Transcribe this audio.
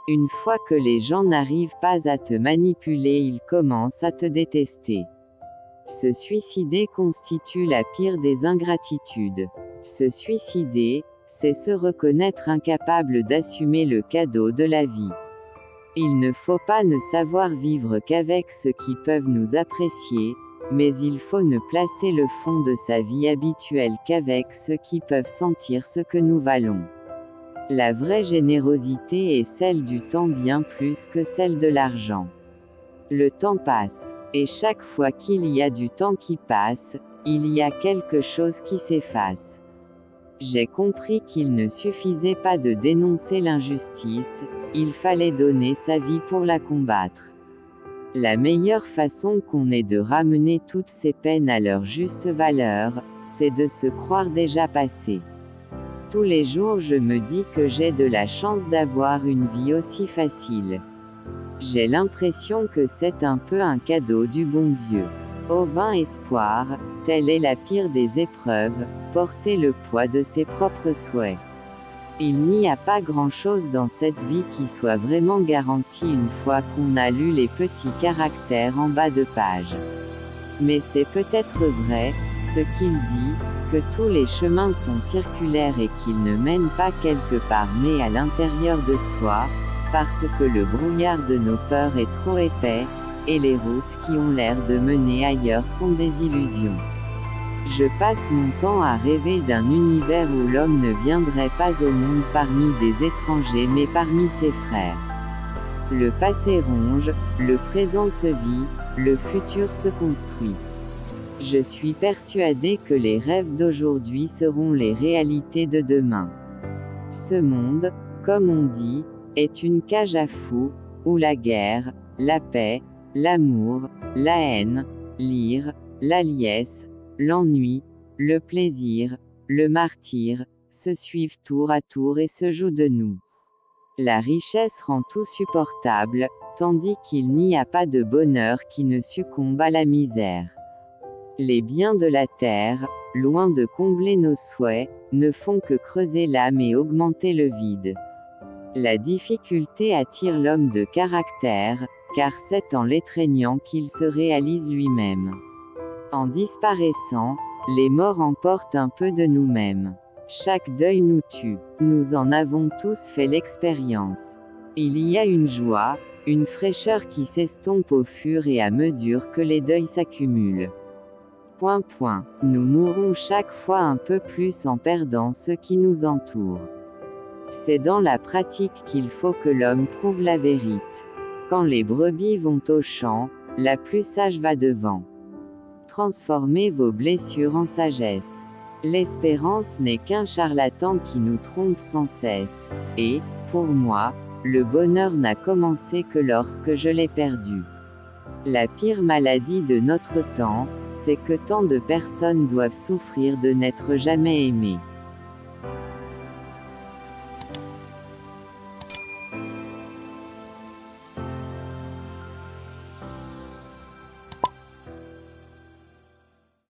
Une fois que les gens n'arrivent pas à te manipuler, ils commencent à te détester. Se suicider constitue la pire des ingratitudes. Se suicider, c'est se reconnaître incapable d'assumer le cadeau de la vie. Il ne faut pas ne savoir vivre qu'avec ceux qui peuvent nous apprécier, mais il faut ne placer le fond de sa vie habituelle qu'avec ceux qui peuvent sentir ce que nous valons. La vraie générosité est celle du temps bien plus que celle de l'argent. Le temps passe, et chaque fois qu'il y a du temps qui passe, il y a quelque chose qui s'efface. J'ai compris qu'il ne suffisait pas de dénoncer l'injustice, il fallait donner sa vie pour la combattre. La meilleure façon qu'on ait de ramener toutes ces peines à leur juste valeur, c'est de se croire déjà passé. Tous les jours je me dis que j'ai de la chance d'avoir une vie aussi facile. J'ai l'impression que c'est un peu un cadeau du bon Dieu. Ô vain espoir, telle est la pire des épreuves, porter le poids de ses propres souhaits. Il n'y a pas grand-chose dans cette vie qui soit vraiment garanti une fois qu'on a lu les petits caractères en bas de page. Mais c'est peut-être vrai, ce qu'il dit, que tous les chemins sont circulaires et qu'ils ne mènent pas quelque part mais à l'intérieur de soi, parce que le brouillard de nos peurs est trop épais, et les routes qui ont l'air de mener ailleurs sont des illusions. Je passe mon temps à rêver d'un univers où l'homme ne viendrait pas au monde parmi des étrangers mais parmi ses frères. Le passé ronge, le présent se vit, le futur se construit. Je suis persuadé que les rêves d'aujourd'hui seront les réalités de demain. Ce monde, comme on dit, est une cage à fous, où la guerre, la paix, l'amour, la haine, l'ire, la liesse, l'ennui, le plaisir, le martyre, se suivent tour à tour et se jouent de nous. La richesse rend tout supportable, tandis qu'il n'y a pas de bonheur qui ne succombe à la misère. Les biens de la terre, loin de combler nos souhaits, ne font que creuser l'âme et augmenter le vide. La difficulté attire l'homme de caractère, car c'est en l'étreignant qu'il se réalise lui-même. En disparaissant, les morts emportent un peu de nous-mêmes. Chaque deuil nous tue. Nous en avons tous fait l'expérience. Il y a une joie, une fraîcheur qui s'estompe au fur et à mesure que les deuils s'accumulent. Nous mourrons chaque fois un peu plus en perdant ceux qui nous entourent. C'est dans la pratique qu'il faut que l'homme prouve la vérité. Quand les brebis vont au champ, la plus sage va devant. Transformez vos blessures en sagesse. L'espérance n'est qu'un charlatan qui nous trompe sans cesse, et, pour moi, le bonheur n'a commencé que lorsque je l'ai perdu. La pire maladie de notre temps, c'est que tant de personnes doivent souffrir de n'être jamais aimées.